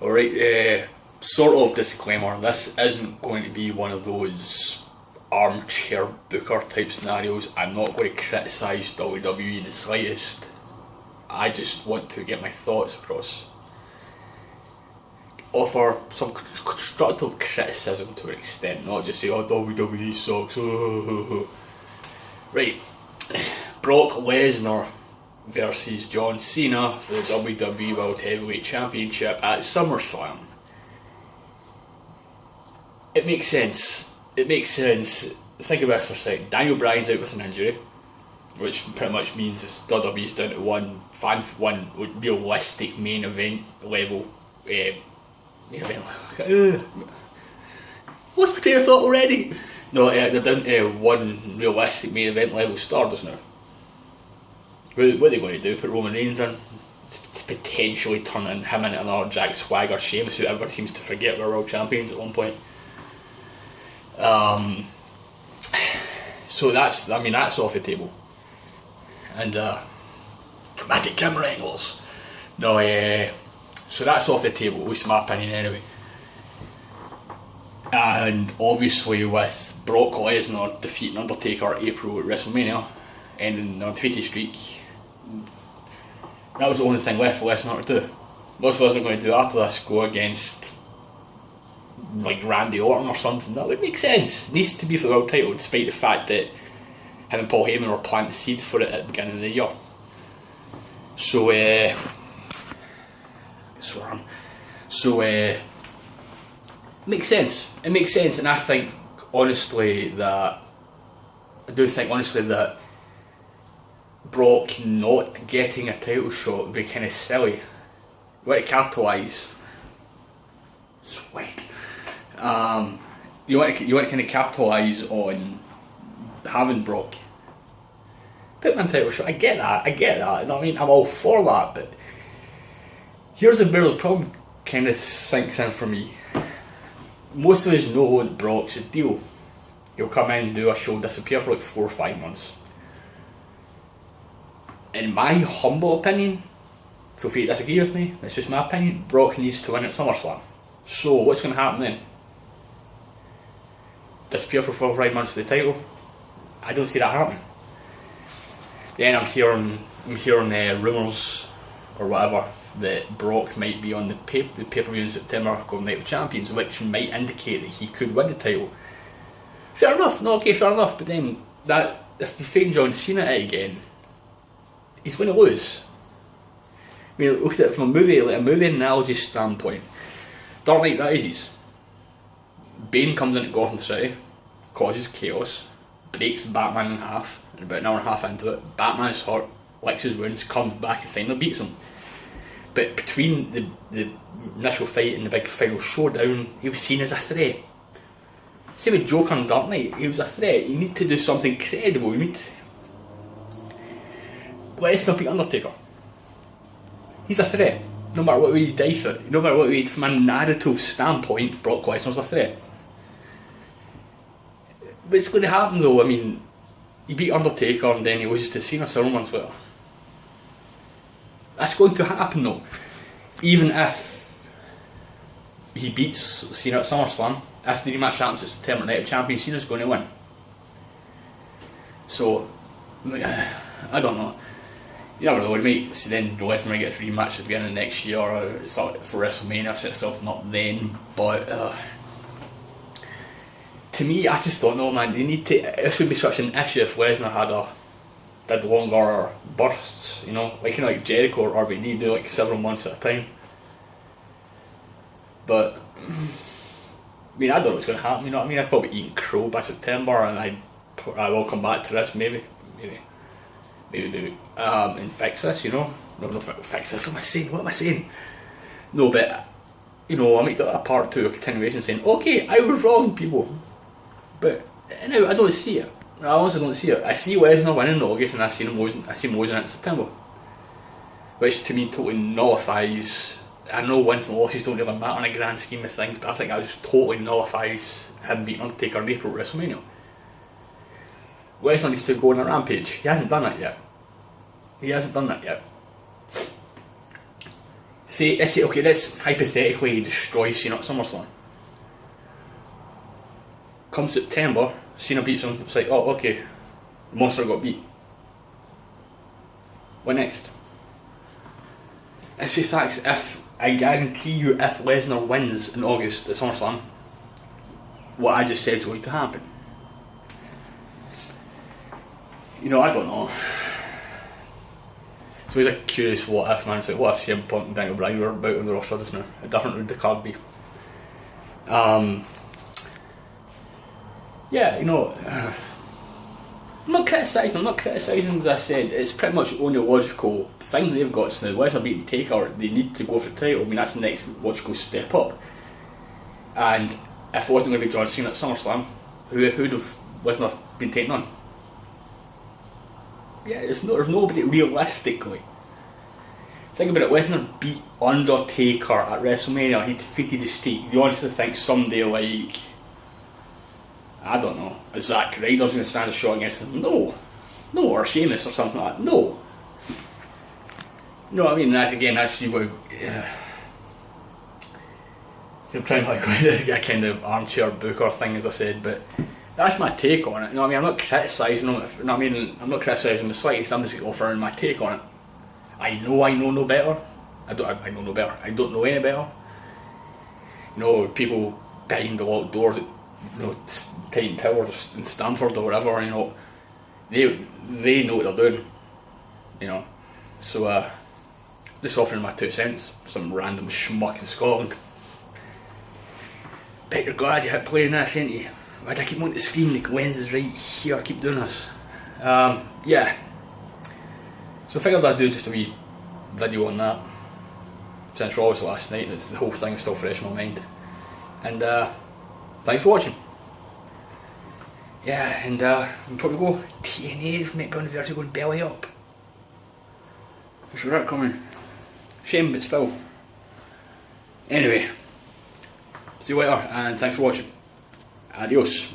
Alright, sort of disclaimer, this isn't going to be one of those armchair booker type scenarios. I'm not going to criticise WWE in the slightest. I just want to get my thoughts across. Offer some constructive criticism to an extent, not just say, oh, WWE sucks. Right, Brock Lesnar versus John Cena for the WWE World Heavyweight Championship at Summerslam. It makes sense. It makes sense. Think about this for a second. Daniel Bryan's out with an injury, which pretty much means WWE's down to one realistic main event level. What's my train of thought already? No, they're down to one realistic main event level Stardust now. What are they going to do? Put Roman Reigns in? Potentially turning him into another Jack Swagger Sheamus, who everyone seems to forget were world champions at one point. So that's off the table. And dramatic camera angles. No, so that's off the table, at least in my opinion anyway. And obviously with Brock Lesnar defeating Undertaker April at WrestleMania, ending the undefeated streak, that was the only thing left for Lesnar to do. Most wasn't going to do after this go against like Randy Orton or something. That would make sense. It needs to be for the world title, despite the fact that him and Paul Heyman were planting seeds for it at the beginning of the year. So makes sense. It makes sense, and I do think honestly that Brock not getting a title shot would be kind of silly. You want to capitalise. Sweat. You want to kind of capitalise on having Brock. Put him in a title shot. I get that. You know what I mean? I'm all for that, but here's where the problem kind of sinks in for me. Most of us know that Brock's a deal. He'll come in, do a show, disappear for like 4 or 5 months. In my humble opinion, feel free to disagree with me, it's just my opinion, Brock needs to win at SummerSlam. So what's going to happen then? Disappear for 4 or 5 months for the title? I don't see that happening. Then I'm hearing rumours or whatever that Brock might be on the pay-per-view in September, Golden Night of Champions, which might indicate that he could win the title. Fair enough, fair enough, but then that if you find John Cena again, he's going to lose. I mean, look at it from a movie analogy standpoint. Dark Knight Rises. Bane comes into Gotham City, causes chaos, breaks Batman in half, and about an hour and a half into it, Batman is hurt, licks his wounds, comes back and finally beats him. But between the initial fight and the big final showdown, he was seen as a threat. Same with Joker and Dark Knight, he was a threat. You need to do something credible. Lesnar beat Undertaker. He's a threat. No matter what way you dice it, no matter what way, from a narrative standpoint, Brock Lesnar's a threat. But it's going to happen though. I mean, he beat Undertaker and then he loses to Cena 7 months later. That's going to happen though. Even if he beats Cena at SummerSlam, if the rematch happens at September Night of Champions, Cena's going to win. So, I don't know. You never know, we might see then Lesnar might get a rematch at the beginning of next year or for WrestleMania, set something up then, but to me, I just don't know, man. This would be such an issue if Lesnar did longer bursts, you know, like Jericho or RVD do like several months at a time. But I mean, I don't know what's going to happen, you know what I mean? I'd probably eat crow by September and I will come back to this, maybe do and fix this, you know. No, fix this, what am I saying? No, but, you know, I might do a part 2, a continuation saying, okay, I was wrong, people. But, no, I don't see it. I honestly don't see it. I see Lesnar winning in August and I see him losing it in September. Which to me totally nullifies, I know wins and losses don't really matter in a grand scheme of things, but I think that just totally nullifies him beating Undertaker in April at WrestleMania. Lesnar needs to go on a rampage. He hasn't done that yet. say, okay, let's hypothetically destroy Cena at SummerSlam. Come September, Cena beats him, it's like, oh, okay, the monster got beat. What next? It's just that, I guarantee you, if Lesnar wins in August at SummerSlam, what I just said is going to happen. You know, I don't know. It's always a curious what if, man. It's like, what if CM Punk and Daniel Bryan were about on the roster just now? How different would the card be? Yeah, you know, I'm not criticising, as I said. It's pretty much the only logical thing they've got. So now, Lesnar beating Taker, they need to go for the title. I mean, that's the next logical step up. And if it wasn't going to be John Cena at SummerSlam, who'd have Lesnar been taken on? Yeah, there's nobody realistically. Think about it, Lesnar beat Undertaker at WrestleMania, he defeated the Streak. Do you honestly think someday like, I don't know, a Zack Ryder's going to stand a shot against him? No, or Sheamus or something like that, no. You know what I mean? That's you go. I'm trying to like a kind of armchair booker thing, as I said, but that's my take on it. You know what I mean? I'm not criticising him. You know what I mean? I'm not criticising him the slightest. I'm just offering my take on it. I know no better. I know no better. I don't know any better. You know, people behind the locked doors at, you know, Titan Towers in Stamford or whatever. You know, they know what they're doing. You know, so just offering my 2 cents. Some random schmuck in Scotland. Bet you're glad you hit play in this, ain't you? Why'd I keep wanting to scream like Wednesday's right here, I keep doing this. Yeah. So I figured I'd do just a wee video on that. Since Raw was last night, the whole thing is still fresh in my mind. And thanks for watching. Yeah, and before we go, TNA's might be on the verge of going belly up. I saw that coming. Shame, but still. Anyway, see you later, and thanks for watching. Adios.